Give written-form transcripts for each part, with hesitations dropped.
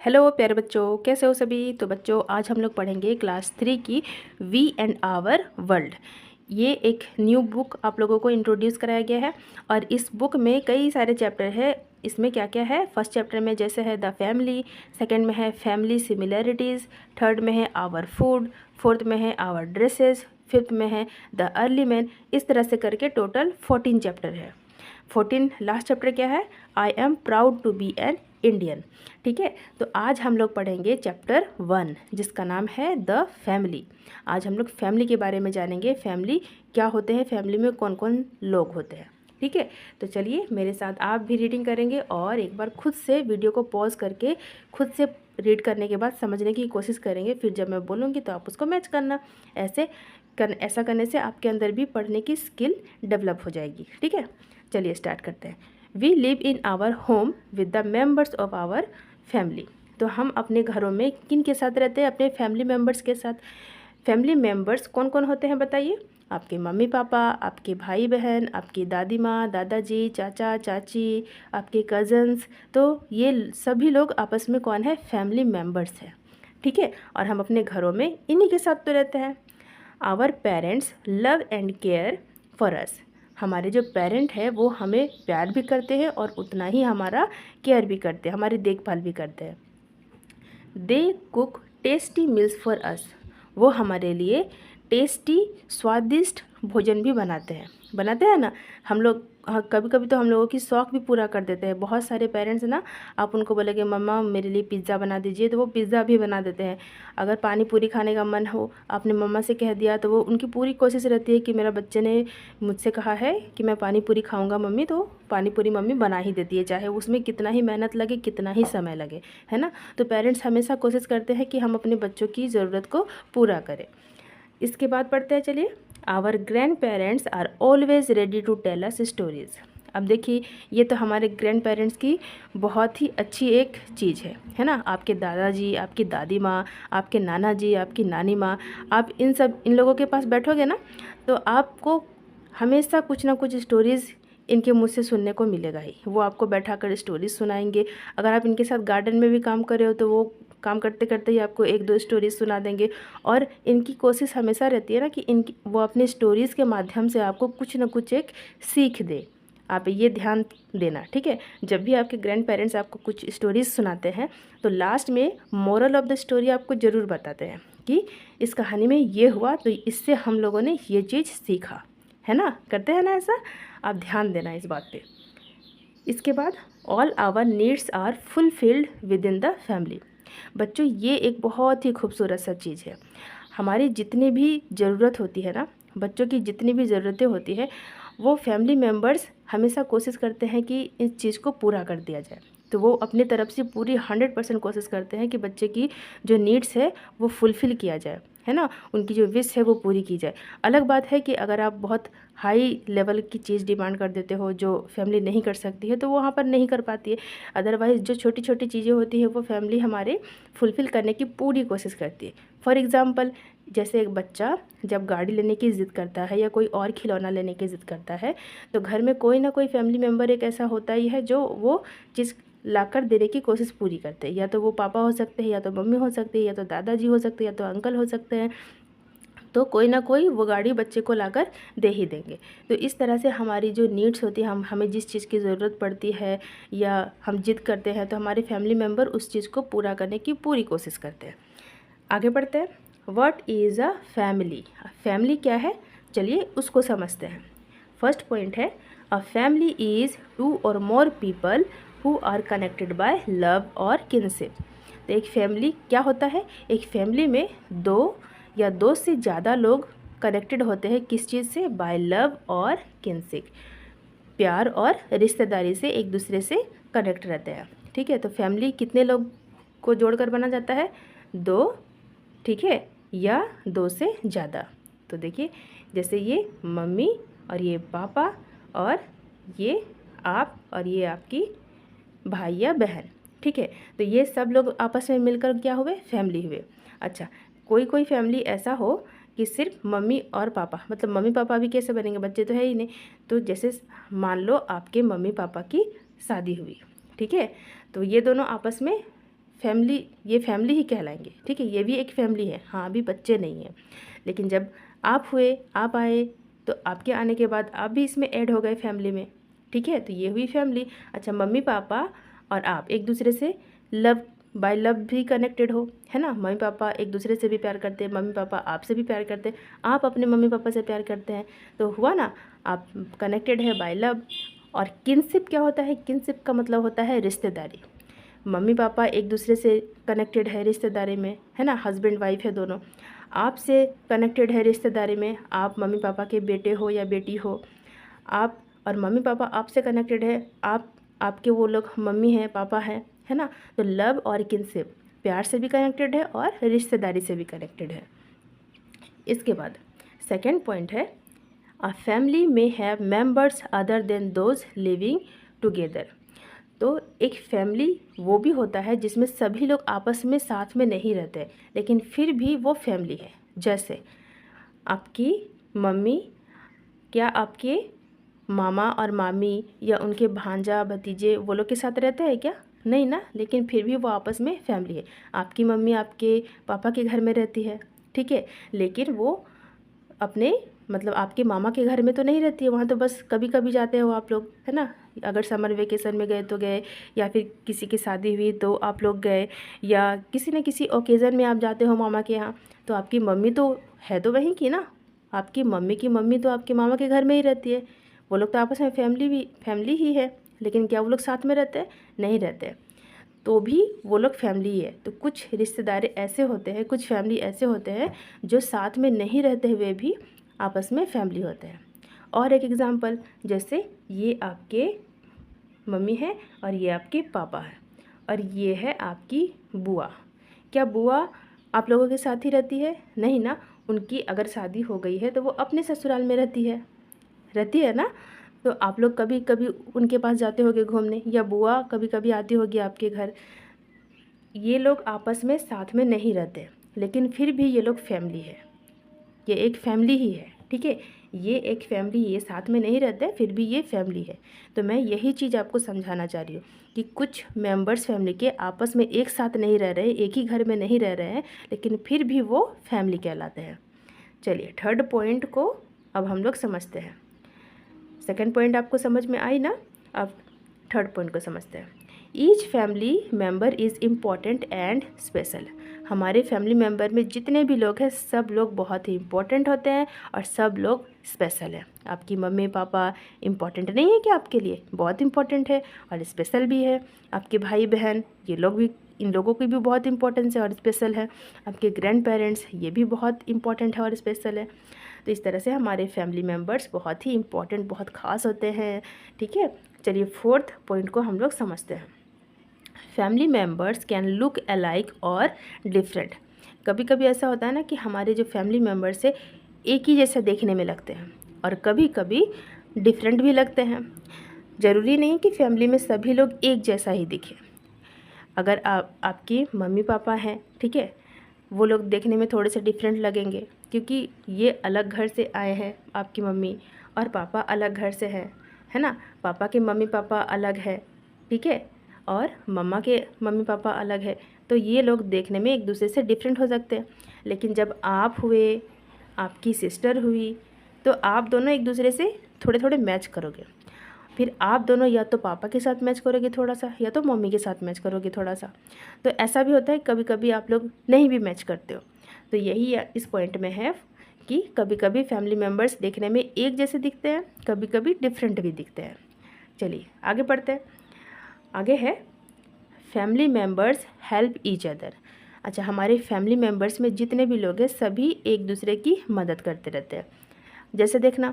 Hello प्यारे बच्चों, कैसे हो सभी। तो बच्चों, आज हम लोग पढ़ेंगे क्लास 3 की वी एंड आवर वर्ल्ड। ये एक न्यू बुक आप लोगों को इंट्रोड्यूस कराया गया है और इस बुक में कई सारे चैप्टर है। इसमें क्या क्या है, फर्स्ट चैप्टर में जैसे है द फैमिली, सेकंड में है फैमिली सिमिलैरिटीज़, थर्ड में है आवर फूड, फोर्थ में है आवर ड्रेसेस, फिफ्थ में है द अर्ली मैन। इस तरह से करके टोटल 14 चैप्टर है। 14 लास्ट चैप्टर क्या है, I am proud to be an Indian. ठीक है, तो आज हम लोग पढ़ेंगे चैप्टर 1 जिसका नाम है द फैमिली। आज हम लोग फैमिली के बारे में जानेंगे, फैमिली क्या होते हैं, फैमिली में कौन कौन लोग होते हैं। ठीक है, तो चलिए मेरे साथ आप भी रीडिंग करेंगे और एक बार खुद से वीडियो को पॉज करके खुद से रीड करने के बाद समझने की कोशिश करेंगे। फिर जब मैं बोलूँगी तो आप उसको मैच करना। ऐसा करने से आपके अंदर भी पढ़ने की स्किल डेवलप हो जाएगी। ठीक है, चलिए स्टार्ट करते हैं। We live in our home with the members of our family. तो हम अपने घरों में किन के साथ रहते हैं, अपने फैमिली मेम्बर्स के साथ। फैमिली मेम्बर्स कौन कौन होते हैं बताइए। आपके मम्मी पापा, आपके भाई बहन, आपकी दादी माँ, दादाजी, चाचा चाची, आपके कज़न्स। तो ये सभी लोग आपस में कौन है, फैमिली मेम्बर्स हैं। ठीक है, और हम अपने घरों में इन्हीं के साथ तो रहते हैं। Our parents love and care for us. हमारे जो पेरेंट हैं वो हमें प्यार भी करते हैं और उतना ही हमारा केयर भी करते हैं, हमारी देखभाल भी करते हैं। They cook tasty meals for us. वो हमारे लिए टेस्टी स्वादिष्ट भोजन भी बनाते हैं ना हम लोग। हाँ, कभी कभी तो हम लोगों की शौक़ भी पूरा कर देते हैं। बहुत सारे पेरेंट्स ना, आप उनको बोलेंगे मम्मा मेरे लिए पिज़्ज़ा बना दीजिए तो वो पिज़्ज़ा भी बना देते हैं। अगर पानी पूरी खाने का मन हो, आपने मम्मा से कह दिया, तो वो उनकी पूरी कोशिश रहती है कि मेरा बच्चे ने मुझसे कहा है कि मैं पानी पूरी खाऊंगा मम्मी, तो पानी पूरी मम्मी बना ही देती है, चाहे उसमें कितना ही मेहनत लगे, कितना ही समय लगे, है ना। तो पेरेंट्स हमेशा कोशिश करते हैं कि हम अपने बच्चों की ज़रूरत को पूरा करें। इसके बाद पढ़ते हैं, चलिए। Our grandparents are always ready to tell us stories. अब देखिए, ये तो हमारे ग्रैंड पेरेंट्स की बहुत ही अच्छी एक चीज़ है ना। आपके दादाजी, आपकी दादी माँ, आपके नाना जी, आपकी नानी माँ, आप इन लोगों के पास बैठोगे ना, तो आपको हमेशा कुछ ना कुछ स्टोरीज़ इनके मुँह से सुनने को मिलेगा ही। वो आपको बैठा कर स्टोरीज सुनाएंगे। अगर आप इनके साथ गार्डन में भी काम कर रहे हो तो वो काम करते करते ही आपको एक दो स्टोरीज सुना देंगे। और इनकी कोशिश हमेशा रहती है ना कि वो अपने स्टोरीज़ के माध्यम से आपको कुछ ना कुछ एक सीख दे। आप ये ध्यान देना, ठीक है। जब भी आपके ग्रैंड पेरेंट्स आपको कुछ स्टोरीज सुनाते हैं तो लास्ट में मोरल ऑफ द स्टोरी आपको ज़रूर बताते हैं कि इस कहानी में ये हुआ तो इससे हम लोगों ने ये चीज़ सीखा, है ना। करते हैं ना ऐसा, आप ध्यान देना इस बात पे। इसके बाद all our needs are fulfilled within the family. बच्चों, ये एक बहुत ही खूबसूरत सा चीज़ है। हमारी जितनी भी ज़रूरत होती है ना, बच्चों की जितनी भी ज़रूरतें होती है, वो फैमिली मेम्बर्स हमेशा कोशिश करते हैं कि इस चीज़ को पूरा कर दिया जाए। तो वो अपनी तरफ से पूरी 100% कोशिश करते हैं कि बच्चे की जो नीड्स है वो फुलफ़िल किया जाए, है ना। उनकी जो विश है वो पूरी की जाए। अलग बात है कि अगर आप बहुत हाई लेवल की चीज़ डिमांड कर देते हो जो फैमिली नहीं कर सकती है, तो वो वहाँ पर नहीं कर पाती है। अदरवाइज़ जो छोटी छोटी चीज़ें होती है वो फैमिली हमारे फुलफ़िल करने की पूरी कोशिश करती है। फॉर एग्ज़ाम्पल, जैसे एक बच्चा जब गाड़ी लेने की ज़िद करता है या कोई और खिलौना लेने की ज़िद करता है, तो घर में कोई ना कोई फैमिली मेम्बर एक ऐसा होता ही है जो वो चीज़ लाकर देने की कोशिश पूरी करते हैं। या तो वो पापा हो सकते हैं, या तो मम्मी हो सकती है, या तो दादाजी हो सकते हैं, या तो अंकल हो सकते हैं। तो कोई ना कोई वो गाड़ी बच्चे को लाकर दे ही देंगे। तो इस तरह से हमारी जो नीड्स होती है, हमें जिस चीज़ की ज़रूरत पड़ती है या हम जिद करते हैं, तो हमारे फैमिली मेम्बर उस चीज़ को पूरा करने की पूरी कोशिश करते हैं। आगे बढ़ते हैं। What is a family. Family क्या है, चलिए उसको समझते हैं। फर्स्ट पॉइंट है, अ फैमिली इज़ 2 और more people who are connected by love और किनशिप। तो एक फैमिली क्या होता है, एक फैमिली में 2 या 2 से ज़्यादा लोग कनेक्टेड होते हैं। किस चीज़ से, बाय लव और किनशिप, प्यार और रिश्तेदारी से एक दूसरे से कनेक्ट रहते हैं। ठीक है, तो फैमिली कितने लोग को जोड़कर बना जाता है, 2, ठीक है, या 2 से ज़्यादा। तो देखिए, जैसे ये मम्मी और ये पापा और ये आप और ये आपकी भाई या बहन, ठीक है। तो ये सब लोग आपस में मिलकर क्या हुए, फैमिली हुए। अच्छा, कोई फैमिली ऐसा हो कि सिर्फ मम्मी और पापा, मतलब मम्मी पापा भी कैसे बनेंगे, बच्चे तो है ही नहीं। तो जैसे मान लो आपके मम्मी पापा की शादी हुई, ठीक है, तो ये दोनों आपस में फैमिली, ये फैमिली ही कहलाएंगे, ठीक है। ये भी एक फैमिली है, हाँ अभी बच्चे नहीं हैं, लेकिन जब आप हुए, आप आए, तो आपके आने के बाद आप भी इसमें ऐड हो गए फैमिली में, ठीक है। तो ये हुई फैमिली। अच्छा, मम्मी पापा और आप एक दूसरे से लव बाय लव भी कनेक्टेड हो, है ना। मम्मी पापा एक दूसरे से भी प्यार करते हैं, मम्मी पापा आपसे भी प्यार करते हैं, आप अपने मम्मी पापा से प्यार करते हैं, तो हुआ ना, आप कनेक्टेड है बाय लव। और किनशिप क्या होता है? किनशिप का मतलब होता है रिश्तेदारी। मम्मी पापा एक दूसरे से कनेक्टेड है रिश्तेदारी में, है ना, हस्बैंड वाइफ है दोनों। आपसे कनेक्टेड है रिश्तेदारी में, आप मम्मी पापा के बेटे हो या बेटी हो। आप और मम्मी पापा आपसे कनेक्टेड है, आप आपके वो लोग मम्मी हैं, पापा हैं, है ना। तो लव और किनशिप प्यार से भी कनेक्टेड है और रिश्तेदारी से भी कनेक्टेड है। इसके बाद सेकेंड पॉइंट है, अ फैमिली में have members other than those living together. तो एक फैमिली वो भी होता है जिसमें सभी लोग आपस में साथ में नहीं रहते, लेकिन फिर भी वो फैमिली है। जैसे आपकी मम्मी, क्या आपके मामा और मामी या उनके भांजा भतीजे वो लोग के साथ रहते हैं क्या? नहीं ना, लेकिन फिर भी वो आपस में फैमिली है। आपकी मम्मी आपके पापा के घर में रहती है, ठीक है, लेकिन वो अपने मतलब आपके मामा के घर में तो नहीं रहती है, वहाँ तो बस कभी कभी जाते हो आप लोग, है ना। अगर समर वेकेशन में गए तो गए, या फिर किसी की शादी हुई तो आप लोग गए, या किसी न किसी ओकेज़न में आप जाते हो मामा के यहाँ, तो आपकी मम्मी तो है तो वहीं की ना, आपकी मम्मी की मम्मी तो आपके मामा के घर में ही रहती है। वो लोग तो आपस में फैमिली ही है, लेकिन क्या वो लोग साथ में रहते हैं? नहीं रहते, तो भी वो लोग फैमिली ही है। तो कुछ रिश्तेदार ऐसे होते हैं, कुछ फैमिली ऐसे होते हैं जो साथ में नहीं रहते हुए भी आपस में फैमिली होते हैं। और एक एग्ज़ाम्पल, जैसे ये आपके मम्मी है और ये आपके पापा है, और ये है आपकी बुआ। क्या बुआ आप लोगों के साथ ही रहती है? नहीं ना, उनकी अगर शादी हो गई है तो वो अपने ससुराल में रहती है ना। तो आप लोग कभी कभी उनके पास जाते होगे घूमने, या बुआ कभी कभी आती होगी आपके घर। ये लोग आपस में साथ में नहीं रहते, लेकिन फिर भी ये लोग फैमिली है, ये एक फैमिली ही है, ठीक है। ये एक फैमिली, ये साथ में नहीं रहते फिर भी ये फैमिली है। तो मैं यही चीज़ आपको समझाना चाह रही हूँ कि कुछ मेंबर्स फैमिली के आपस में एक साथ नहीं रह रहे, एक ही घर में नहीं रह रहे हैं, लेकिन फिर भी वो फैमिली कहलाते हैं। चलिए थर्ड पॉइंट को अब हम लोग समझते हैं। सेकेंड पॉइंट आपको समझ में आई ना, अब थर्ड पॉइंट को समझते हैं। Each family member is important and special. हमारे फैमिली मेम्बर में जितने भी लोग हैं सब लोग बहुत ही इम्पोर्टेंट होते हैं और सब लोग स्पेशल है। आपकी मम्मी पापा इम्पॉर्टेंट नहीं है कि आपके लिए? बहुत इम्पॉर्टेंट है और स्पेशल भी है। आपके भाई बहन, ये लोग भी, इन लोगों की भी बहुत इंपॉर्टेंस है और स्पेशल है। आपके ग्रैंड पेरेंट्स, ये भी बहुत इंपॉर्टेंट है और स्पेशल है। तो इस तरह से हमारे फैमिली मेम्बर्स बहुत ही इंपॉर्टेंट, बहुत ख़ास होते हैं, ठीक है। चलिए फोर्थ पॉइंट को हम लोग समझते हैं। Family members can look alike और डिफरेंट। कभी कभी ऐसा होता है ना कि हमारे जो फैमिली मेम्बर्स है एक ही जैसा देखने में लगते हैं, और कभी कभी डिफरेंट भी लगते हैं। ज़रूरी नहीं कि फैमिली में सभी लोग एक जैसा ही दिखे। अगर आपकी मम्मी पापा हैं, ठीक है, वो लोग देखने में थोड़े से डिफरेंट लगेंगे क्योंकि ये अलग घर से आए हैं, आपकी मम्मी और पापा अलग घर से हैं, है ना। पापा के मम्मी पापा अलग है, ठीक है, और मम्मा के मम्मी पापा अलग है, तो ये लोग देखने में एक दूसरे से डिफरेंट हो सकते हैं। लेकिन जब आप हुए, आपकी सिस्टर हुई, तो आप दोनों एक दूसरे से थोड़े थोड़े मैच करोगे। फिर आप दोनों या तो पापा के साथ मैच करोगे थोड़ा सा, या तो मम्मी के साथ मैच करोगे थोड़ा सा। तो ऐसा भी होता है, कभी कभी आप लोग नहीं भी मैच करते हो। तो यही इस पॉइंट में है कि कभी कभी फैमिली मेम्बर्स देखने में एक जैसे दिखते हैं, कभी कभी डिफरेंट भी दिखते हैं। चलिए आगे बढ़ते हैं। आगे है family members help each other. अच्छा, हमारे फैमिली मेम्बर्स में जितने भी लोग हैं सभी एक दूसरे की मदद करते रहते हैं। जैसे देखना,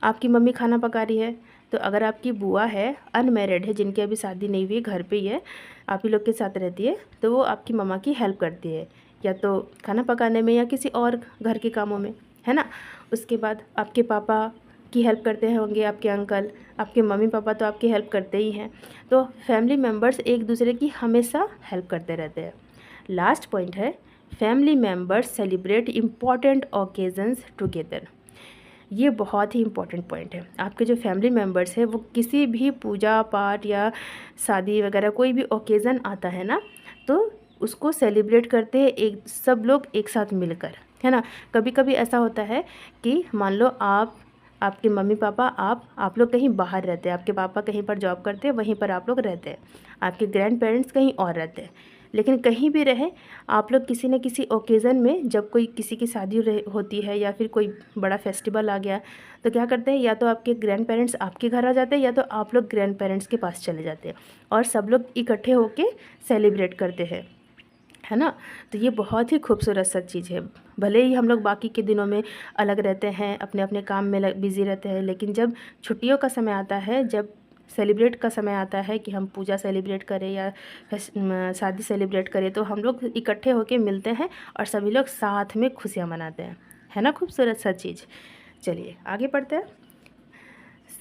आपकी मम्मी खाना पका रही है, तो अगर आपकी बुआ है, अनमैरिड है, जिनकी अभी शादी नहीं हुई, घर पे ही है, आप ही लोग के साथ रहती है, तो वो आपकी मम्मा की हेल्प करती है, या तो खाना पकाने में या किसी और घर के कामों में, है ना। उसके बाद आपके पापा की हेल्प करते होंगे आपके अंकल, आपके मम्मी पापा तो आपकी हेल्प करते ही हैं। तो फैमिली मेम्बर्स एक दूसरे की हमेशा हेल्प करते रहते हैं। लास्ट पॉइंट है family members celebrate important occasions together. ये बहुत ही इम्पॉर्टेंट पॉइंट है। आपके जो फैमिली मेम्बर्स हैं वो किसी भी पूजा पाठ या शादी वगैरह कोई भी ओकेज़न आता है ना, तो उसको सेलिब्रेट करते हैं एक सब लोग एक साथ मिलकर, है ना। कभी कभी ऐसा होता है कि मान लो आपके मम्मी पापा आप लोग कहीं बाहर रहते हैं, आपके पापा कहीं पर जॉब करते हैं, वहीं पर आप लोग रहते हैं, आपके ग्रैंड पेरेंट्स कहीं और रहते हैं। लेकिन कहीं भी रहे आप लोग किसी न किसी ओकेज़न में, जब कोई किसी की शादी होती है या फिर कोई बड़ा फेस्टिवल आ गया, तो क्या करते हैं, या तो आपके ग्रैंड पेरेंट्स आपके घर आ जाते हैं या तो आप लोग ग्रैंड पेरेंट्स के पास चले जाते हैं और सब लोग इकट्ठे होके सेलिब्रेट करते हैं, है ना। तो ये बहुत ही खूबसूरत सा चीज़ है। भले ही हम लोग बाकी के दिनों में अलग रहते हैं, अपने अपने काम में बिज़ी रहते हैं, लेकिन जब छुट्टियों का समय आता है, जब सेलिब्रेट का समय आता है कि हम पूजा सेलिब्रेट करें या शादी सेलिब्रेट करें, तो हम लोग इकट्ठे होके मिलते हैं और सभी लोग साथ में खुशियाँ मनाते हैं, है ना। खूबसूरत सा चीज़। चलिए आगे पढ़ते हैं।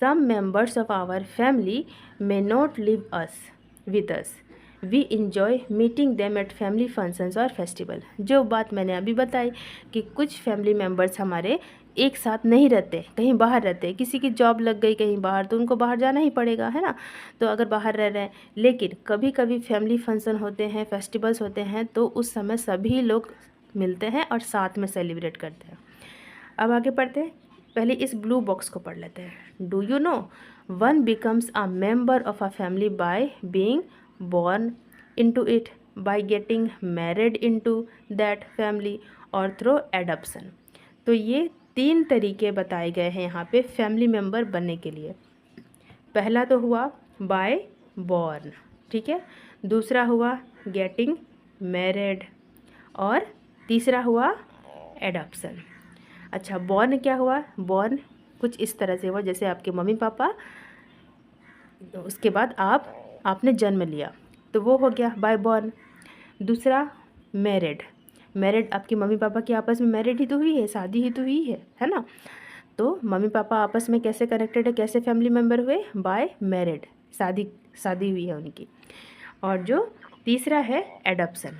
Some members of our family may not live us with us, we enjoy meeting them at family functions और फेस्टिवल। जो बात मैंने अभी बताई कि कुछ फैमिली मेम्बर्स हमारे एक साथ नहीं रहते, कहीं बाहर रहते, किसी की जॉब लग गई कहीं बाहर तो उनको बाहर जाना ही पड़ेगा, है ना। तो अगर बाहर रह रहे हैं, लेकिन कभी कभी फैमिली फंक्शन होते हैं, फेस्टिवल्स होते हैं, तो उस समय सभी लोग मिलते हैं और साथ में सेलिब्रेट करते हैं। अब आगे पढ़ते हैं। पहले इस ब्लू बॉक्स को पढ़ लेते हैं। Do you know one becomes a member of a family by being born into it, by getting married into that family और through adoption। तो ये 3 तरीके बताए गए हैं यहाँ पे फैमिली मेम्बर बनने के लिए। पहला तो हुआ बाय बॉर्न, ठीक है। दूसरा हुआ गेटिंग मैरिड और तीसरा हुआ एडॉप्शन। अच्छा, बॉर्न क्या हुआ? बॉर्न कुछ इस तरह से हुआ जैसे आपके मम्मी पापा, उसके बाद आपने जन्म लिया, तो वो हो गया बाय बॉर्न। दूसरा मैरिड, मैरिड आपके मम्मी पापा की आपस में मैरिड ही तो हुई है, शादी ही तो हुई है ना। तो मम्मी पापा आपस में कैसे कनेक्टेड है, कैसे फैमिली मेम्बर हुए? बाय मैरिड, शादी हुई है उनकी। और जो तीसरा है एडॉप्शन।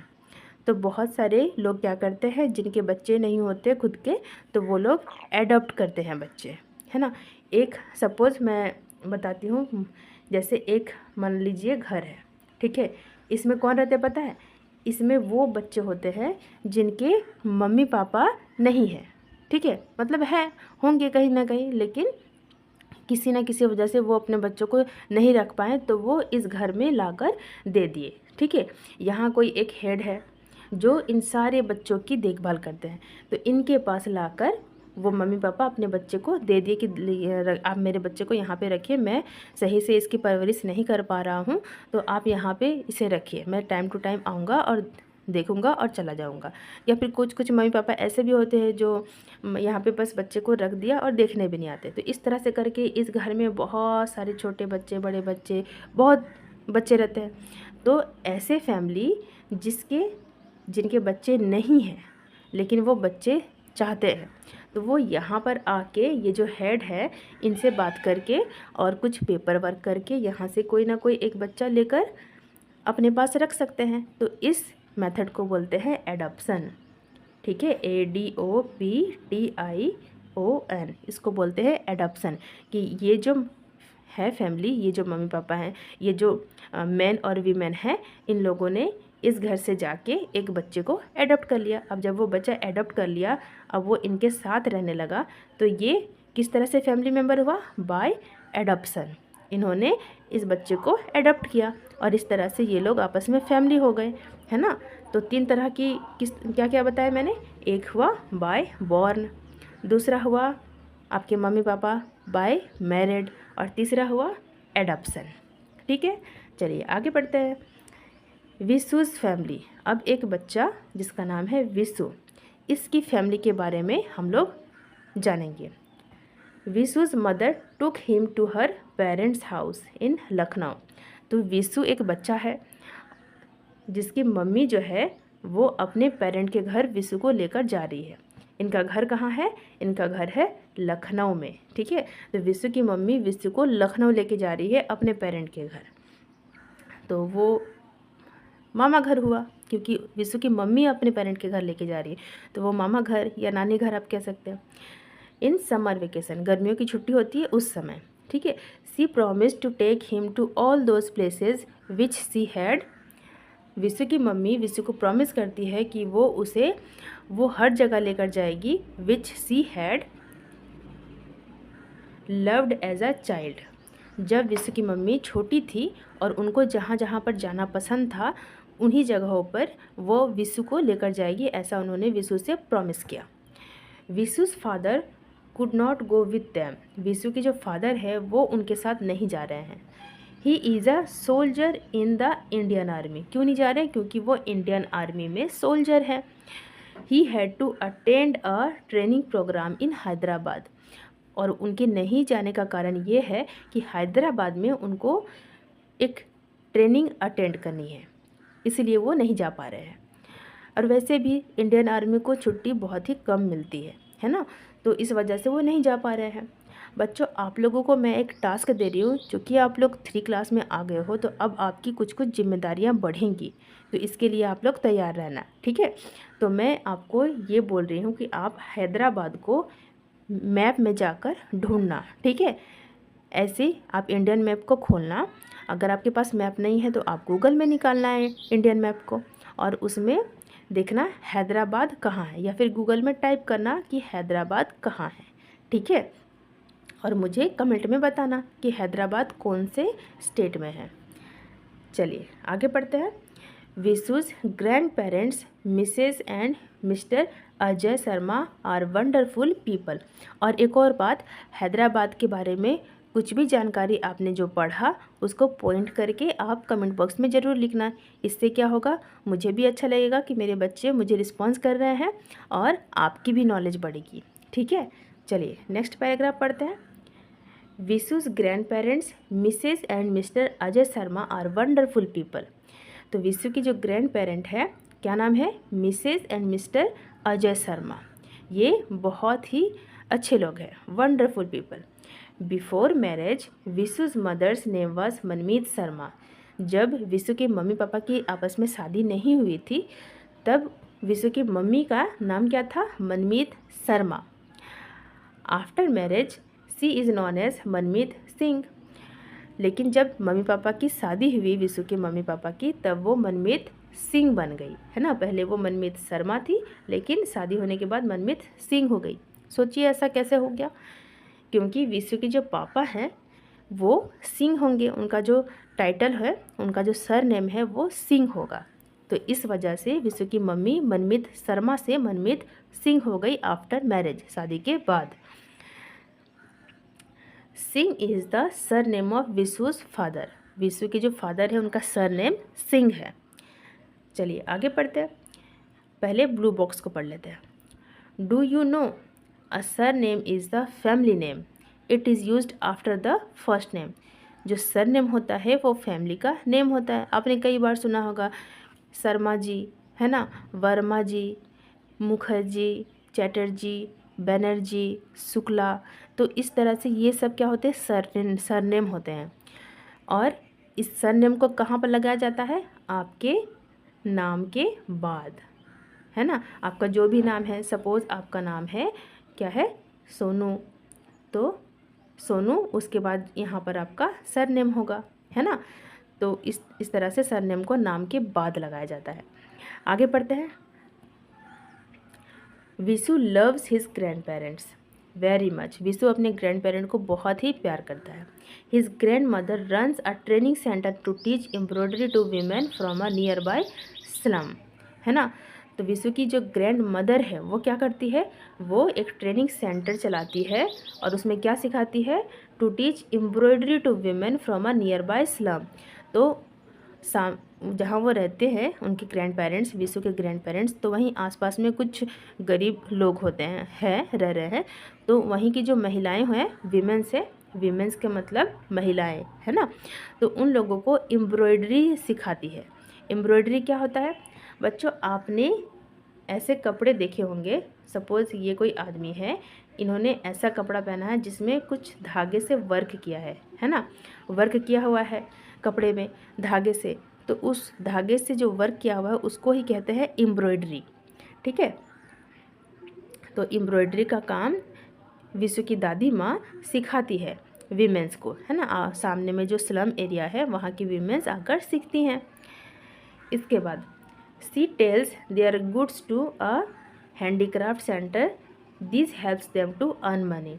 तो बहुत सारे लोग क्या करते हैं, जिनके बच्चे नहीं होते खुद के, तो वो लोग एडॉप्ट करते हैं बच्चे, है ना। एक सपोज़ मैं बताती हूँ, जैसे एक मान लीजिए घर है, ठीक है। इसमें कौन रहते हैं पता है? इसमें वो बच्चे होते हैं जिनके मम्मी पापा नहीं है, ठीक है। मतलब है, होंगे कहीं ना कहीं, लेकिन किसी न किसी वजह से वो अपने बच्चों को नहीं रख पाए, तो वो इस घर में लाकर दे दिए, ठीक है। यहाँ कोई एक हेड है जो इन सारे बच्चों की देखभाल करते हैं, तो इनके पास लाकर वो मम्मी पापा अपने बच्चे को दे दिए कि आप मेरे बच्चे को यहाँ पे रखिए, मैं सही से इसकी परवरिश नहीं कर पा रहा हूँ, तो आप यहाँ पे इसे रखिए, मैं टाइम टू टाइम आऊँगा और देखूंगा और चला जाऊंगा। या फिर कुछ मम्मी पापा ऐसे भी होते हैं जो यहाँ पे बस बच्चे को रख दिया और देखने भी नहीं आते। तो इस तरह से करके इस घर में बहुत सारे छोटे बच्चे, बड़े बच्चे, बहुत बच्चे रहते हैं। तो ऐसे फैमिली जिनके बच्चे नहीं हैं लेकिन वो बच्चे चाहते हैं, तो वो यहाँ पर आके ये जो हेड है इनसे बात करके और कुछ पेपर वर्क करके यहाँ से कोई ना कोई एक बच्चा लेकर अपने पास रख सकते हैं। तो इस मेथड को बोलते हैं एडॉप्शन, ठीक है। ADOPTION, इसको बोलते हैं एडॉप्शन। कि ये जो है फैमिली, ये जो मम्मी पापा हैं, ये जो मैन और वीमेन हैं, इन लोगों ने इस घर से जाके एक बच्चे को एडॉप्ट कर लिया। अब जब वो बच्चा एडॉप्ट कर लिया, अब वो इनके साथ रहने लगा, तो ये किस तरह से फैमिली मेम्बर हुआ? By adoption. इन्होंने इस बच्चे को एडॉप्ट किया और इस तरह से ये लोग आपस में फैमिली हो गए, है ना। तो 3 तरह की क्या क्या बताया मैंने? एक हुआ बाय बॉर्न, दूसरा हुआ आपके मम्मी पापा बाय मैरिड, और तीसरा हुआ एडॉप्शन, ठीक है। चलिए आगे बढ़ते हैं। विशुज़ फैमिली। अब एक बच्चा जिसका नाम है विशु, इसकी फैमिली के बारे में हम लोग जानेंगे। Vishu's mother took him to her parents house in Lucknow. तो विशु एक बच्चा है जिसकी मम्मी जो है वो अपने पेरेंट के घर विशु को लेकर जा रही है। इनका घर कहाँ है? इनका घर है लखनऊ में, ठीक है। तो विशु की मम्मी विशु को लखनऊ लेके जा रही है अपने पेरेंट के घर। तो वो मामा घर हुआ, क्योंकि विशु की मम्मी अपने पेरेंट के घर लेके जा रही है, तो वो मामा घर या नानी घर आप कह सकते हैं। इन समर वेकेशन, गर्मियों की छुट्टी होती है उस समय, ठीक है। She promise to take him to all those places which she had Vishu की मम्मी विशु को प्रॉमिस करती है कि वो हर जगह लेकर जाएगी which she had loved as a child. जब विशु की मम्मी छोटी थी और उनको जहाँ जहाँ पर जाना पसंद था उन्हीं जगहों पर वो विशु को लेकर जाएगी, ऐसा उन्होंने विशु से प्रॉमिस किया। Vishu's father could not go with them. Vishu के जो फादर है वो उनके साथ नहीं जा रहे हैं। He is a soldier in the Indian army. क्यों नहीं जा रहे हैं? क्योंकि वो इंडियन आर्मी में सोल्जर है। He had to attend a training programme in Hyderabad. और उनके नहीं जाने का कारण ये है कि हैदराबाद में उनको एक ट्रेनिंग अटेंड करनी है, इसलिए वो नहीं जा पा रहे हैं। और वैसे भी इंडियन आर्मी को छुट्टी बहुत ही कम मिलती है ना, तो इस वजह से वो नहीं जा पा रहे हैं। बच्चों, आप लोगों को मैं एक टास्क दे रही हूँ, क्योंकि आप लोग 3 क्लास में आ गए हो तो अब आपकी कुछ कुछ जिम्मेदारियाँ बढ़ेंगी, तो इसके लिए आप लोग तैयार रहना, ठीक है। तो मैं आपको ये बोल रही हूँ कि आप हैदराबाद को मैप में जाकर ढूंढना, ठीक है। ऐसे आप इंडियन मैप को खोलना। अगर आपके पास मैप नहीं है तो आप गूगल में निकालना है इंडियन मैप को, और उसमें देखना हैदराबाद कहाँ है, या फिर गूगल में टाइप करना कि हैदराबाद कहाँ है, ठीक है। और मुझे कमेंट में बताना कि हैदराबाद कौन से स्टेट में है। चलिए आगे बढ़ते हैं। Vishu's grandparents Mrs and Mr Ajay Sharma are wonderful people. और एक और बात, हैदराबाद के बारे में कुछ भी जानकारी आपने जो पढ़ा उसको पॉइंट करके आप कमेंट बॉक्स में ज़रूर लिखना। इससे क्या होगा, मुझे भी अच्छा लगेगा कि मेरे बच्चे मुझे रिस्पॉन्स कर रहे हैं और आपकी भी नॉलेज बढ़ेगी, ठीक है। चलिए नेक्स्ट पैराग्राफ पढ़ते हैं। Vishu's grandparents Mrs and Mr Ajay Sharma are wonderful people. तो विशु की जो ग्रैंड पेरेंट है, क्या नाम है? Mrs and Mr Ajay Sharma. ये बहुत ही अच्छे लोग हैं, wonderful people. Before marriage Vishu's mother's name was Manmeet Sharma. जब विशु के मम्मी पापा की आपस में शादी नहीं हुई थी तब विशु की मम्मी का नाम क्या था? Manmeet Sharma. After marriage she is known as Manmeet Singh. लेकिन जब मम्मी पापा की शादी हुई विशु के मम्मी पापा की, तब वो मनमीत सिंह बन गई, है ना। पहले वो मनमीत शर्मा थी, लेकिन शादी होने के बाद मनमीत सिंह हो गई। सोचिए ऐसा कैसे हो गया? क्योंकि विशु के जो पापा हैं वो सिंह होंगे, उनका जो टाइटल है, उनका जो सर नेम है वो सिंह होगा। तो इस वजह से विशु की मम्मी मनमीत शर्मा से मनमीत सिंह हो गई आफ्टर मैरिज, शादी के बाद। Singh is the surname of Vishu's father. Vishu के जो फादर है उनका सर नेम सिंह है। चलिए आगे पढ़ते हैं। पहले ब्लू बॉक्स को पढ़ लेते हैं। Do you know a sir name is the family name, it is used after the first name. जो सर नेम होता है वो फैमिली का नेम होता है। आपने कई बार सुना होगा शर्मा जी, है ना, वर्मा जी, मुखर्जी, चैटर्जी, बनर्जी, शुक्ला। तो इस तरह से ये सब क्या होते हैं? सरनेम होते हैं। और इस सरनेम को कहाँ पर लगाया जाता है? आपके नाम के बाद, है ना। आपका जो भी नाम है, सपोज़ आपका नाम है क्या है? सोनू, तो सोनू उसके बाद यहाँ पर आपका सरनेम होगा, है ना। तो इस तरह से सरनेम को नाम के बाद लगाया जाता है। आगे पढ़ते हैं। Vishu loves his grandparents very much. Vishu अपने ग्रैंड पेरेंट को बहुत ही प्यार करता है। His grandmother runs a training centre to teach embroidery to women from a nearby slum, है ना। तो विशु की जो ग्रैंड मदर है वो क्या करती है? वो एक ट्रेनिंग सेंटर चलाती है और उसमें क्या सिखाती है? To teach embroidery to women from a nearby slum. तो जहाँ वो रहते हैं उनके ग्रैंड पेरेंट्स, विशु के ग्रैंड पेरेंट्स, तो वहीं आसपास में कुछ गरीब लोग होते हैं रह रहे हैं। तो वहीं की जो महिलाएं हैं, वीमेंस है, वीमेंस के मतलब महिलाएं, है ना। तो उन लोगों को एम्ब्रॉयडरी सिखाती है। एम्ब्रॉयडरी क्या होता है बच्चों? आपने ऐसे कपड़े देखे होंगे, सपोज़ ये कोई आदमी है, इन्होंने ऐसा कपड़ा पहना है जिसमें कुछ धागे से वर्क किया है ना। वर्क किया हुआ है कपड़े में धागे से, तो उस धागे से जो वर्क किया हुआ है उसको ही कहते हैं एम्ब्रॉयडरी, ठीक है। तो एम्ब्रॉयडरी का काम विशु की दादी माँ सिखाती है वीमेंस को, है ना। सामने में जो स्लम एरिया है वहाँ की वीमेंस आकर सीखती हैं। इसके बाद she sells their goods to a handicraft centre, this helps them to earn money.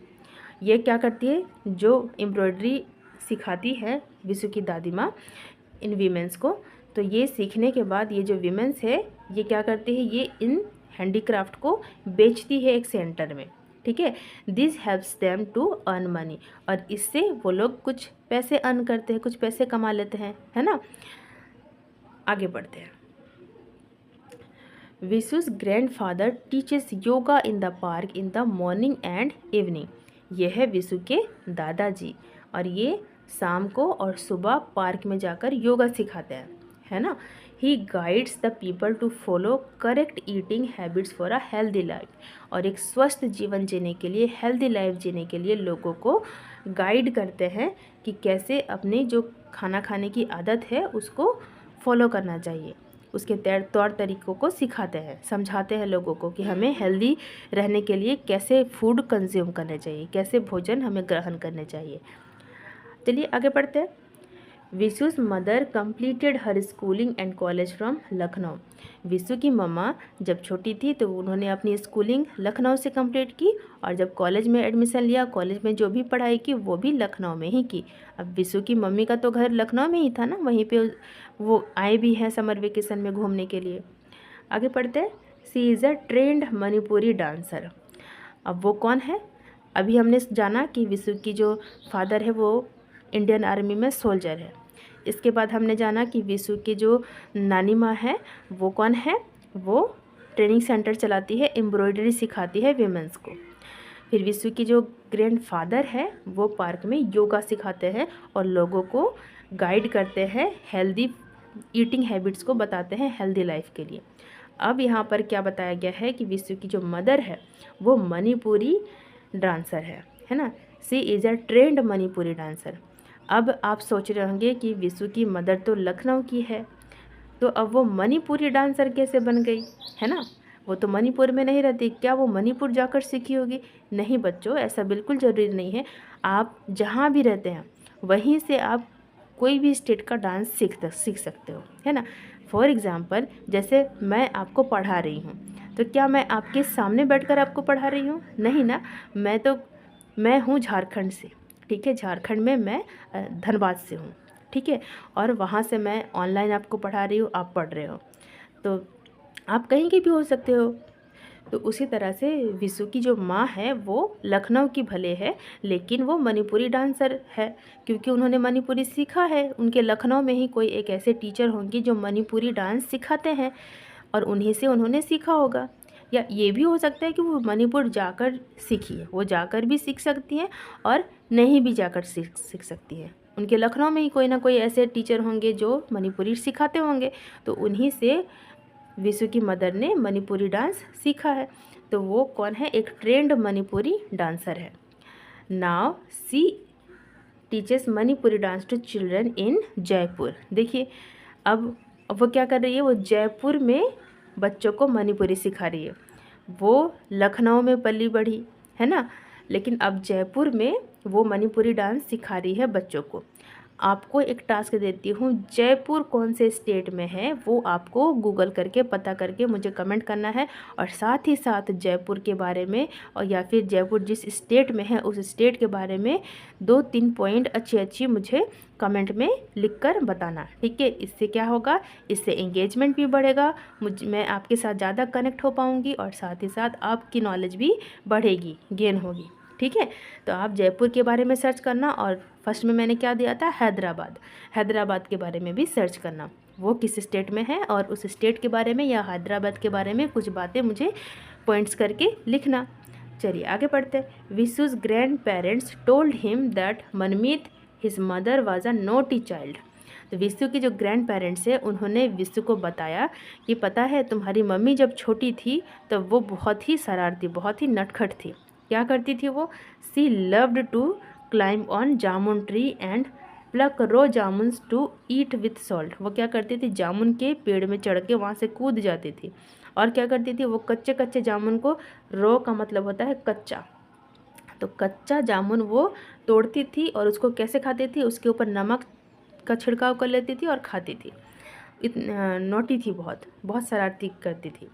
ये क्या करती है, जो एम्ब्रॉयडरी सिखाती है विशु की दादी माँ इन वीमेंस को, तो ये सीखने के बाद ये जो वीमेंस है ये क्या करती है, ये इन हैंडीक्राफ्ट को बेचती है एक सेंटर में, ठीक है। This helps them to earn money, और इससे वो लोग कुछ पैसे अर्न करते हैं, कुछ पैसे कमा लेते हैं, है ना। आगे बढ़ते हैं। Vishu's grandfather teaches yoga in the park in the morning and evening. ये है विशु के दादाजी, और ये शाम को और सुबह पार्क में जाकर योगा सिखाते हैं, है ना। He guides the people to follow correct eating habits for a healthy life, और एक स्वस्थ जीवन जीने के लिए, हेल्दी लाइफ जीने के लिए लोगों को गाइड करते हैं कि कैसे अपने जो खाना खाने की आदत है उसको फॉलो करना चाहिए, उसके तौर तरीक़ों को सिखाते हैं, समझाते हैं लोगों को कि हमें हेल्दी रहने के लिए कैसे फूड कंज्यूम करने चाहिए, कैसे भोजन हमें ग्रहण करने चाहिए। चलिए आगे बढ़ते हैं। Vishu's mother completed her schooling and college from Lucknow. Vishu की मम्मा जब छोटी थी तो उन्होंने अपनी स्कूलिंग लखनऊ से कंप्लीट की, और जब कॉलेज में एडमिशन लिया, कॉलेज में जो भी पढ़ाई की वो भी लखनऊ में ही की। अब विशु की मम्मी का तो घर लखनऊ में ही था ना, वहीं पे वो आए भी हैं समर वेकेशन में घूमने के लिए। आगे पढ़ते हैं। She is a trained Manipuri dancer. अब वो कौन है, अभी हमने जाना कि विशु की जो फादर है वो इंडियन आर्मी में सोल्जर है। इसके बाद हमने जाना कि विशु की जो नानी माँ है वो कौन है, वो ट्रेनिंग सेंटर चलाती है, एम्ब्रॉयडरी सिखाती है वीमेंस को। फिर विशु की जो ग्रैंडफादर है वो पार्क में योगा सिखाते हैं और लोगों को गाइड करते हैं, हेल्दी ईटिंग हैबिट्स को बताते हैं हेल्दी लाइफ के लिए। अब यहाँ पर क्या बताया गया है कि विशु की जो मदर है वो मणिपुरी डांसर है ना। She is a trained Manipuri dancer. अब आप सोच रहे होंगे कि विशु की मदर तो लखनऊ की है, तो अब वो मणिपुरी डांसर कैसे बन गई, है ना। वो तो मणिपुर में नहीं रहती, क्या वो मणिपुर जाकर सीखी होगी? नहीं बच्चों, ऐसा बिल्कुल ज़रूरी नहीं है। आप जहाँ भी रहते हैं वहीं से आप कोई भी स्टेट का डांस सीख सकते हो, है ना। फॉर एग्ज़ाम्पल, जैसे मैं आपको पढ़ा रही हूँ, तो क्या मैं आपके सामने बैठकर आपको पढ़ा रही हूँ? नहीं ना। मैं हूँ झारखंड से, ठीक है। झारखंड में मैं धनबाद से हूँ, ठीक है। और वहाँ से मैं ऑनलाइन आपको पढ़ा रही हूँ, आप पढ़ रहे हो, तो आप कहीं के भी हो सकते हो। तो उसी तरह से विशु की जो माँ है वो लखनऊ की भले है, लेकिन वो मणिपुरी डांसर है, क्योंकि उन्होंने मणिपुरी सीखा है। उनके लखनऊ में ही कोई एक ऐसे टीचर होंगे जो मणिपुरी डांस सिखाते हैं, और उन्हीं से उन्होंने सीखा होगा। या ये भी हो सकता है कि वो मणिपुर जाकर सीखी है, वो जाकर भी सीख सकती हैं और नहीं भी जाकर सीख सकती है। उनके लखनऊ में ही कोई ना कोई ऐसे टीचर होंगे जो मणिपुरी सिखाते होंगे, तो उन्हीं से विशु की मदर ने मणिपुरी डांस सीखा है। तो वो कौन है, एक ट्रेंड मणिपुरी डांसर है। Now she teaches Manipuri dance to children in Jaipur. देखिए अब वो क्या कर रही है, वो जयपुर में बच्चों को मणिपुरी सिखा रही है। वो लखनऊ में पली बढ़ी है ना, लेकिन अब जयपुर में वो मणिपुरी डांस सिखा रही है बच्चों को। आपको एक टास्क देती हूँ, जयपुर कौन से स्टेट में है वो आपको गूगल करके पता करके मुझे कमेंट करना है, और साथ ही साथ जयपुर के बारे में, और या फिर जयपुर जिस स्टेट में है उस स्टेट के बारे में 2-3 पॉइंट अच्छी मुझे कमेंट में लिखकर बताना, ठीक है। इससे क्या होगा, इससे एंगेजमेंट भी बढ़ेगा, मैं आपके साथ ज़्यादा कनेक्ट हो पाऊँगी, और साथ ही साथ आपकी नॉलेज भी बढ़ेगी, गेन होगी, ठीक है। तो आप जयपुर के बारे में सर्च करना, और फर्स्ट में मैंने क्या दिया था, हैदराबाद के बारे में भी सर्च करना, वो किस स्टेट में है, और उस स्टेट के बारे में या हैदराबाद के बारे में कुछ बातें मुझे पॉइंट्स करके लिखना। चलिए आगे पढ़ते हैं। Vishu's grandparents told him that Manmeet his mother was a naughty child. तो विशु की जो ग्रैंड पेरेंट्स है उन्होंने विशु को बताया कि पता है तुम्हारी मम्मी जब छोटी थी तब वो बहुत ही शरारती, बहुत ही नटखट थी। क्या करती थी वो, she loved to climb on jamun tree and pluck raw jamuns to eat with salt. वो क्या करती थी, जामुन के पेड़ में चढ़ के वहाँ से कूद जाती थी, और क्या करती थी, वो कच्चे कच्चे जामुन को, रो का मतलब होता है कच्चा, तो कच्चा जामुन वो तोड़ती थी और उसको कैसे खाती थी, उसके ऊपर नमक का छिड़काव कर लेती थी और खाती थी। नोटी थी, बहुत बहुत शरारती करती थी।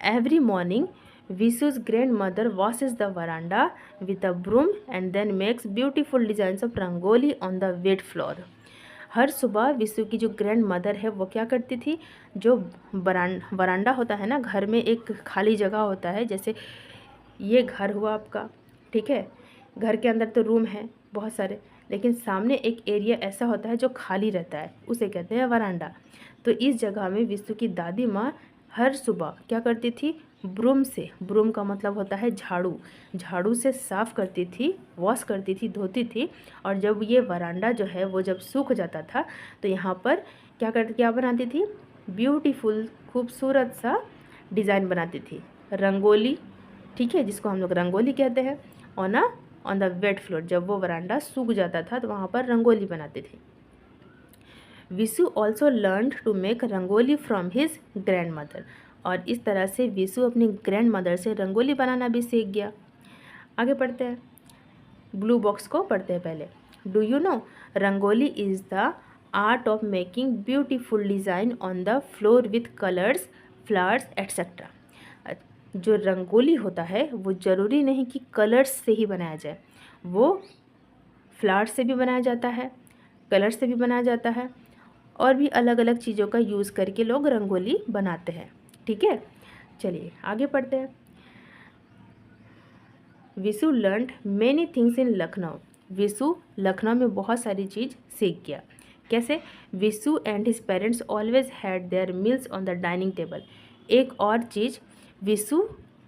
Every morning Vishu's grandmother washes the veranda with a broom and then makes beautiful designs of rangoli on the wet floor. हर सुबह विशु की जो ग्रैंड मदर है वो क्या करती थी, जो वरांडा होता है ना, घर में एक खाली जगह होता है, जैसे ये घर हुआ आपका, ठीक है, घर के अंदर तो रूम है बहुत सारे, लेकिन सामने एक एरिया ऐसा होता है जो खाली रहता है, उसे कहते हैं वरांडा। तो इस जगह में विशु की दादी माँ हर सुबह क्या करती थी, ब्रूम से, ब्रूम का मतलब होता है झाड़ू, झाड़ू से साफ़ करती थी, वॉश करती थी, धोती थी। और जब ये वरांडा जो है वो जब सूख जाता था तो यहाँ पर क्या बनाती थी, ब्यूटीफुल खूबसूरत सा डिज़ाइन बनाती थी, रंगोली, ठीक है, जिसको हम लोग रंगोली कहते हैं। ऑन द वेट फ्लोर, जब वो वरांडा सूख जाता था तो वहाँ पर रंगोली बनाती थी। Vishu also learn to make rangoli from his grandmother, और इस तरह से विशु अपनी ग्रैंड मदर से रंगोली बनाना भी सीख गया। आगे पढ़ते हैं, ब्लू बॉक्स को पढ़ते हैं पहले। Do you know rangoli is the art of making beautiful design on the floor with colours, flowers etcetera. जो रंगोली होता है वो ज़रूरी नहीं कि कलर्स से ही बनाया जाए, वो फ्लावर्स से भी बनाया जाता है, कलर से भी बनाया जाता है, और भी अलग अलग चीज़ों का यूज़ करके लोग रंगोली बनाते हैं, ठीक है। चलिए आगे पढ़ते हैं। Vishu learned many things in Lucknow. Vishu Lucknow में बहुत सारी चीज़ सीख गया। कैसे? Vishu and his parents always had there meals on the dining table. एक और चीज़, विशु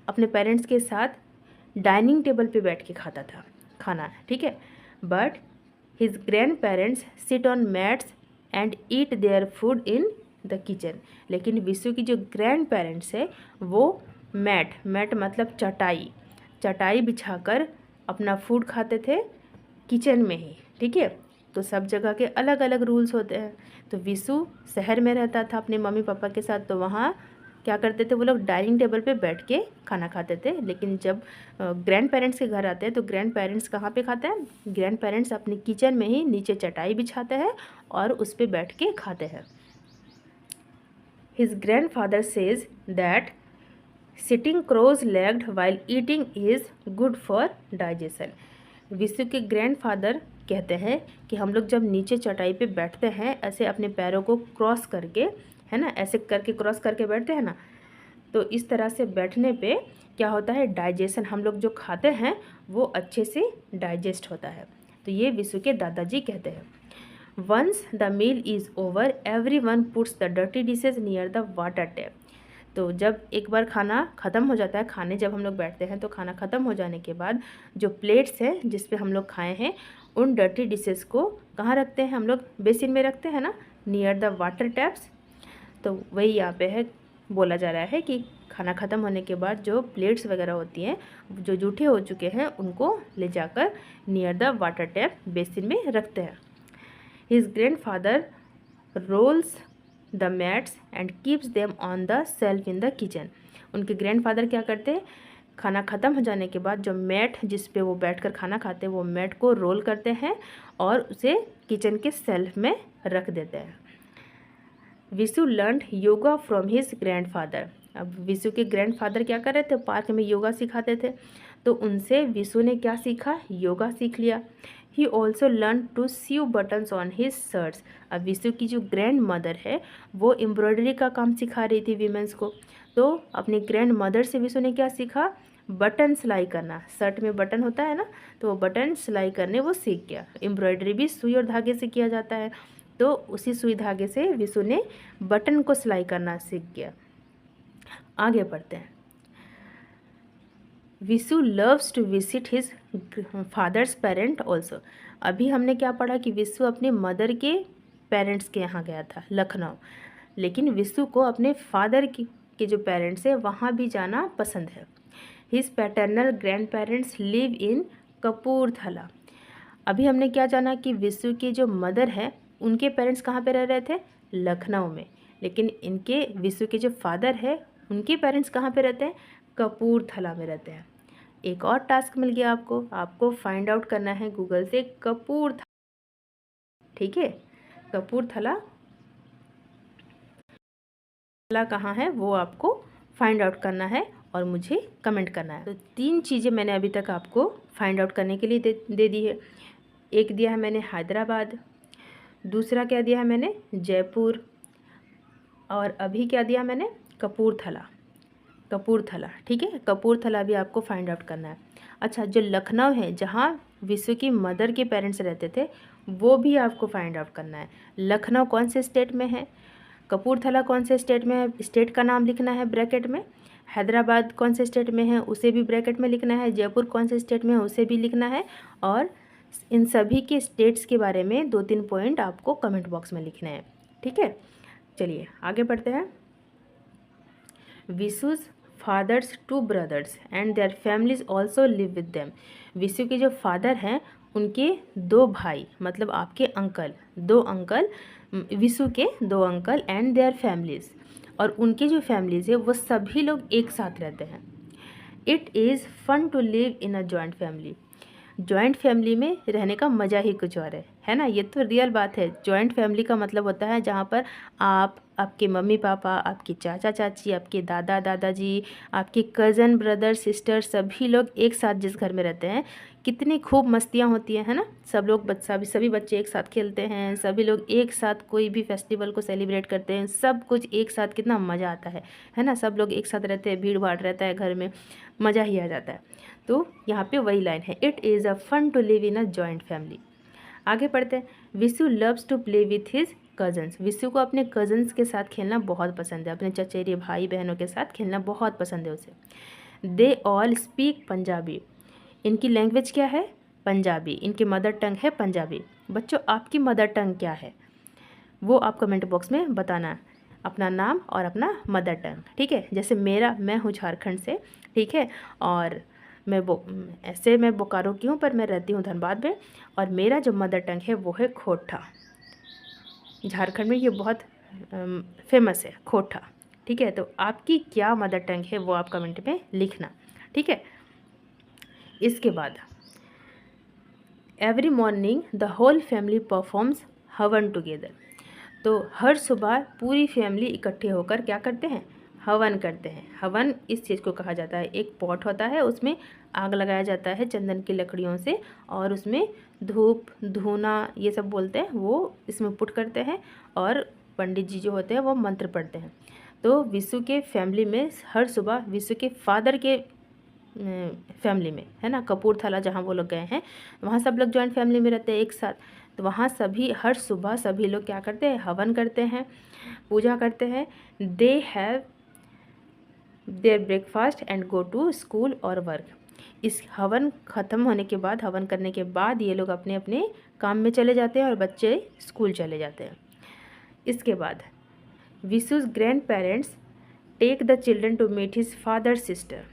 अपने पेरेंट्स के साथ डाइनिंग टेबल पे बैठ के खाता था खाना, ठीक है। But his grand parents sit on mats and eat their food in the kitchen. लेकिन विशु की जो ग्रैंड पेरेंट्स है वो मैट मतलब चटाई बिछाकर अपना फूड खाते थे किचन में ही, ठीक है। तो सब जगह के अलग अलग रूल्स होते हैं। तो विशु शहर में रहता था अपने मम्मी पापा के साथ, तो वहाँ क्या करते थे वो लोग, डाइनिंग टेबल पे बैठ के खाना खाते थे। लेकिन जब ग्रैंड पेरेंट्स के घर आते हैं तो ग्रैंड पेरेंट्स कहाँ पे खाते हैं, ग्रैंड पेरेंट्स अपनी किचन में ही नीचे चटाई बिछाते हैं और उस पर बैठ के खाते हैं। His grand father says that sitting cross legged while eating is good for digestion. Vishu के ग्रैंड फादर कहते हैं कि हम लोग जब नीचे चटाई पे बैठते हैं ऐसे अपने पैरों को क्रॉस करके, है ना, ऐसे करके क्रॉस करके बैठते हैं ना, तो इस तरह से बैठने पे क्या होता है, डाइजेशन, हम लोग जो खाते हैं वो अच्छे से डाइजेस्ट होता है। तो ये विशु के दादाजी कहते हैं। Once the meal is over everyone puts the dirty dishes near the water tap. तो जब एक बार खाना ख़त्म हो जाता है, खाने जब हम लोग बैठते हैं तो खाना ख़त्म हो जाने के बाद जो प्लेट्स हैं जिस पे हम लोग खाए हैं, उन डर्टी डिशेस को कहाँ रखते हैं हम लोग, बेसिन में रखते हैं ना, नियर द वाटर टैप्स। तो वही यहाँ पे है, बोला जा रहा है कि खाना ख़त्म होने के बाद जो प्लेट्स वगैरह होती हैं जो जूठे हो चुके हैं उनको ले जाकर near the water tap basin में रखते हैं। His grandfather rolls the mats and keeps them on the shelf in the kitchen. उनके ग्रैंडफादर क्या करते हैं, खाना ख़त्म हो जाने के बाद जो मैट जिस पे वो बैठकर खाना खाते हैं वो मैट को रोल करते हैं और उसे किचन के सेल्फ में रख देते हैं। Vishu learned yoga from his grandfather. अब विशु के ग्रैंडफादर क्या कर रहे थे, पार्क में योगा सिखाते थे, तो उनसे विशु ने क्या सीखा, योगा सीख लिया। He also learn to sew buttons on his shirts. अब विशु की जो ग्रैंड मदर है वो एम्ब्रॉयडरी का काम सिखा रही थी वीमेंस को, तो अपनी ग्रैंड मदर से विशु ने क्या सीखा, बटन सिलाई करना। शर्ट में बटन होता है ना, तो वो बटन सिलाई करने वो सीख गया। एम्ब्रॉयडरी भी सुई और धागे से किया जाता है, तो उसी सुई धागे से विशु ने बटन को सिलाई करना सीख गया। आगे बढ़ते हैं। Vishu loves to visit his father's parent also. अभी हमने क्या पढ़ा कि विशु अपने मदर के पेरेंट्स के यहाँ गया था लखनऊ, लेकिन विशु को अपने फादर के जो पेरेंट्स है वहाँ भी जाना पसंद है। His paternal grand parents live in Kapurthala. अभी हमने क्या जाना कि विशु की जो मदर है उनके पेरेंट्स कहाँ पे रह रहे थे, लखनऊ में, लेकिन इनके विशु के जो फादर है उनके पेरेंट्स कहाँ पे रहते हैं, कपूरथला में रहते हैं। एक और टास्क मिल गया आपको फाइंड आउट करना है गूगल से कपूरथला, ठीक है, कपूरथला थला कहाँ है वो आपको फाइंड आउट करना है और मुझे कमेंट करना है। तो 3 चीज़ें मैंने अभी तक आपको फाइंड आउट करने के लिए दे दी है। एक दिया है मैंने हैदराबाद, दूसरा क्या दिया है मैंने जयपुर, और अभी क्या दिया मैंने कपूरथला। ठीक है, कपूरथला भी आपको फाइंड आउट करना है। अच्छा, जो लखनऊ है जहाँ विशु की मदर के पेरेंट्स रहते थे वो भी आपको फाइंड आउट करना है। लखनऊ कौन से स्टेट में है, कपूरथला कौन से स्टेट में है, स्टेट का नाम लिखना है ब्रैकेट में, हैदराबाद कौन से स्टेट में है उसे भी ब्रैकेट में लिखना है, जयपुर कौन से स्टेट में है उसे भी लिखना है, और इन सभी के स्टेट्स के बारे में 2-3 पॉइंट आपको कमेंट बॉक्स में लिखने हैं। ठीक है, चलिए आगे बढ़ते हैं। Vishu's father's 2 brothers and their families also live with them. Vishu के जो फादर हैं उनके 2 भाई, मतलब आपके अंकल, 2 अंकल, विशु के 2 अंकल एंड देयर फैमिलीज, और उनके जो फैमिलीज है वो सभी लोग एक साथ रहते हैं। It is fun to live in a joint family. Joint family में रहने का मज़ा ही कुछ और है ना। ये तो रियल बात है। जॉइंट फैमिली का मतलब होता है जहाँ पर आप, आपके मम्मी पापा, आपके चाचा चाची, आपके दादा दादाजी, आपके कज़न ब्रदर सिस्टर, सभी लोग एक साथ जिस घर में रहते हैं, कितनी खूब मस्तियाँ होती हैं, है ना। सब लोग सभी बच्चे एक साथ खेलते हैं, सभी लोग एक साथ कोई भी फेस्टिवल को सेलिब्रेट करते हैं, सब कुछ एक साथ, कितना मज़ा आता है ना। सब लोग एक साथ रहते हैं, भीड़ भाड़ रहता है घर में, मज़ा ही आ जाता है। तो यहाँ पे वही लाइन है, it is a fun to live in a joint family. आगे पढ़ते हैं। Vishu loves to play with his cousins. Vishu को अपने कज़न्स के साथ खेलना बहुत पसंद है, अपने चचेरे भाई बहनों के साथ खेलना बहुत पसंद है उसे। They all speak Punjabi. इनकी लैंग्वेज क्या है, पंजाबी, इनकी मदर टंग है पंजाबी। बच्चों आपकी मदर टंग क्या है वो आप कमेंट बॉक्स में बताना, अपना नाम और अपना मदर टंग। ठीक है, जैसे मैं हूँ झारखंड से, ठीक है, और मैं बोकारो की हूँ पर मैं रहती हूँ धनबाद में, और मेरा जो मदर टंग है वो है खोटा। झारखंड में ये बहुत फेमस है खोटा। ठीक है, तो आपकी क्या मदर टंग है वो आप कमेंट में लिखना। ठीक है, इसके बाद every morning the whole family performs havan together. तो हर सुबह पूरी फैमिली इकट्ठे होकर क्या करते हैं, हवन करते हैं। हवन इस चीज़ को कहा जाता है, एक पॉट होता है उसमें आग लगाया जाता है चंदन की लकड़ियों से, और उसमें धूप धूना ये सब बोलते हैं वो इसमें पुट करते हैं, और पंडित जी जो होते हैं वो मंत्र पढ़ते हैं। तो विशु के फैमिली में हर सुबह विशु के फादर के फैमिली में, है ना, कपूरथला जहाँ वो लोग गए हैं वहाँ सब लोग जॉइंट फैमिली में रहते हैं एक साथ। तो वहाँ सभी हर सुबह सभी लोग क्या करते हैं, हवन करते हैं, पूजा करते हैं। They have their breakfast and go to school और वर्क। इस हवन ख़त्म होने के बाद, हवन करने के बाद ये लोग अपने अपने काम में चले जाते हैं और बच्चे स्कूल चले जाते हैं। इसके बाद Vishu's grandparents take the children to meet his father sister.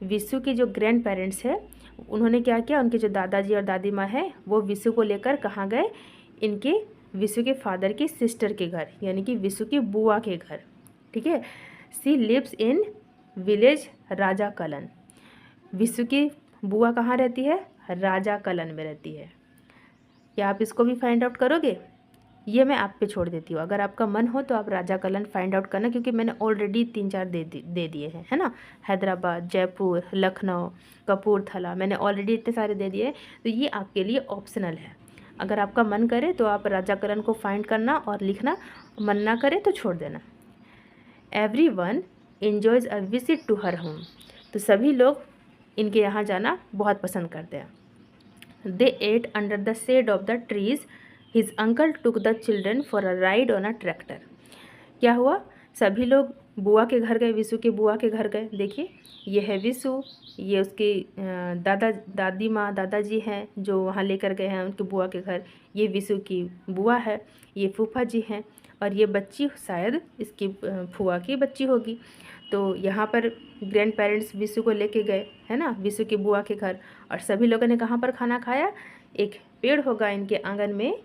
Vishu के जो ग्रैंड पेरेंट्स हैं उन्होंने क्या किया, उनके जो दादाजी और दादी माँ है वो विशु को लेकर कहाँ गए, इनके विशु के फादर की सिस्टर के घर, यानी कि विशु की बुआ के घर। ठीक है, she lives in village Raja Kalan. Vishu की बुआ कहाँ रहती है, राजा कलन में रहती है। क्या आप इसको भी फाइंड आउट करोगे, ये मैं आप पे छोड़ देती हूँ। अगर आपका मन हो तो आप राजा कलन फाइंड आउट करना, क्योंकि मैंने ऑलरेडी 3-4 दे दिए हैं, है ना। हैदराबाद, जयपुर, लखनऊ, कपूरथला, मैंने ऑलरेडी इतने सारे दे दिए, तो ये आपके लिए ऑप्शनल है। अगर आपका मन करे तो आप राजा कलन को फाइंड करना और लिखना, मन ना करे तो छोड़ देना। Everyone enjoys a visit to her home. तो सभी लोग इनके यहाँ जाना बहुत पसंद करते हैं। They ate under the shade of the trees. His uncle took the children for a ride on a tractor. क्या हुआ, सभी लोग बुआ के घर गए, विशु के बुआ के घर गए। देखिए ये है विशु, ये उसके दादी माँ दादाजी हैं जो वहाँ लेकर गए हैं उनके बुआ के घर। ये विशु की बुआ है, ये फूफा जी हैं, और ये बच्ची शायद इसकी फुआ की बच्ची होगी। तो यहाँ पर ग्रैंड पेरेंट्स विशु को लेके गए, है ना, विशु की बुआ के घर। और सभी लोगों ने कहाँ पर खाना खाया, एक पेड़ होगा इनके आंगन में,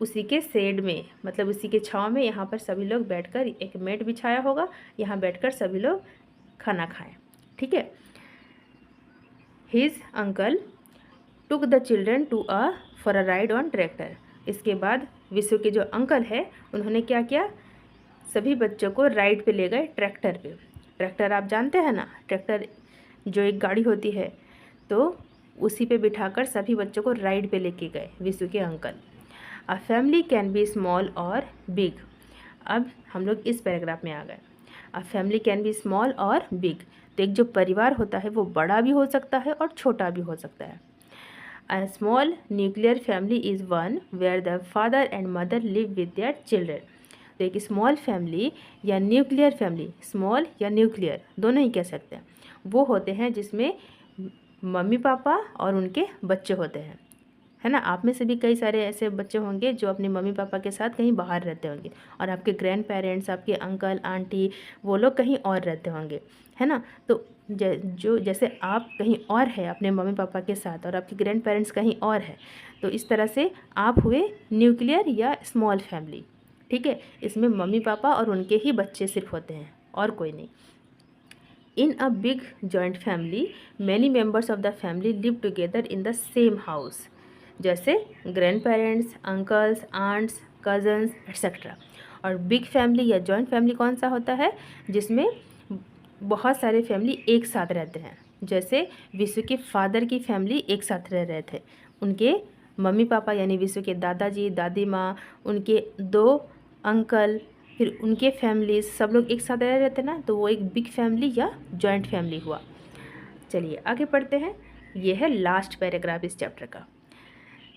उसी के शेड में, मतलब उसी के छांव में यहाँ पर सभी लोग बैठकर, एक मेट बिछाया होगा, यहाँ बैठकर सभी लोग खाना खाएं। ठीक है, his uncle took the children to for a ride on tractor. इसके बाद विशु के जो अंकल है उन्होंने क्या किया, सभी बच्चों को राइड पे ले गए ट्रैक्टर पे। ट्रैक्टर आप जानते हैं ना, ट्रैक्टर जो एक गाड़ी होती है, तो उसी पे बिठाकर सभी बच्चों को राइड पे लेके गए विशु के uncle. A family can be small और बिग। अब हम लोग इस पैराग्राफ में आ गए। A family can be small और बिग। तो एक जो परिवार होता है वो बड़ा भी हो सकता है और छोटा भी हो सकता है। A small nuclear family is one where the father and mother live with their children. तो एक स्मॉल फैमिली या न्यूक्लियर फैमिली, स्मॉल या न्यूक्लियर दोनों ही कह सकते हैं, वो होते हैं जिसमें मम्मी पापा और उनके बच्चे होते हैं, है ना। आप में से भी कई सारे ऐसे बच्चे होंगे जो अपने मम्मी पापा के साथ कहीं बाहर रहते होंगे, और आपके ग्रैंड पेरेंट्स, आपके अंकल आंटी, वो लोग कहीं और रहते होंगे, है ना। तो जो जैसे आप कहीं और है अपने मम्मी पापा के साथ और आपके ग्रैंड पेरेंट्स कहीं और है, तो इस तरह से आप हुए न्यूक्लियर या स्मॉल फैमिली, ठीक है। इसमें मम्मी पापा और उनके ही बच्चे सिर्फ होते हैं और कोई नहीं। In a big joint family many members of the family live together in the same house, जैसे grandparents, uncles, aunts, cousins etcetera. और बिग फैमिली या जॉइंट फैमिली कौन सा होता है, जिसमें बहुत सारे फैमिली एक साथ रहते हैं। जैसे विशु के फादर की फैमिली एक साथ रह रहे थे, उनके मम्मी पापा यानी विशु के दादाजी दादी माँ, उनके 2 अंकल, फिर उनके फैमिली, सब लोग एक साथ रह रहे थे ना, तो वो एक बिग फैमिली या जॉइंट फैमिली हुआ। चलिए आगे पढ़ते हैं। ये है लास्ट पैराग्राफ इस चैप्टर का।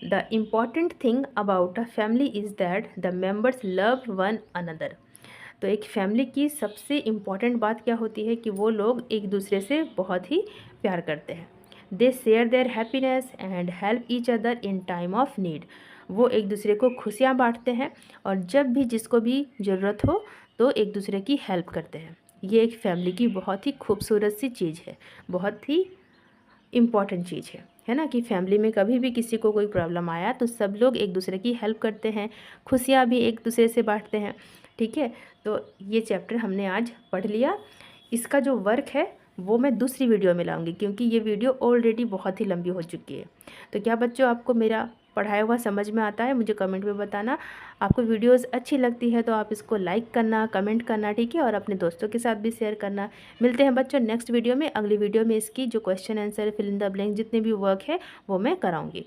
The important thing about a family is that the members love one another. तो एक फैमिली की सबसे इम्पॉर्टेंट बात क्या होती है कि वो लोग एक दूसरे से बहुत ही प्यार करते हैं। They share their happiness and help each other in time of need. वो एक दूसरे को खुशियाँ बांटते हैं और जब भी जिसको भी ज़रूरत हो तो एक दूसरे की हेल्प करते हैं। ये एक फैमिली की बहुत ही खूबसूरत सी चीज़ है, बहुत ही इम्पॉर्टेंट चीज़ है ना, कि फैमिली में कभी भी किसी को कोई प्रॉब्लम आया तो सब लोग एक दूसरे की हेल्प करते हैं, खुशियाँ भी एक दूसरे से बांटते हैं, ठीक है। तो ये चैप्टर हमने आज पढ़ लिया। इसका जो वर्क है वो मैं दूसरी वीडियो में लाऊंगी, क्योंकि ये वीडियो ऑलरेडी बहुत ही लंबी हो चुकी है। तो क्या बच्चों आपको मेरा पढ़ाया हुआ समझ में आता है? मुझे कमेंट में बताना। आपको वीडियोस अच्छी लगती है तो आप इसको लाइक करना, कमेंट करना, ठीक है, और अपने दोस्तों के साथ भी शेयर करना। मिलते हैं बच्चों नेक्स्ट वीडियो में। अगली वीडियो में इसकी जो question answer, fill in the blank, जितने भी वर्क है वो मैं कराऊंगी।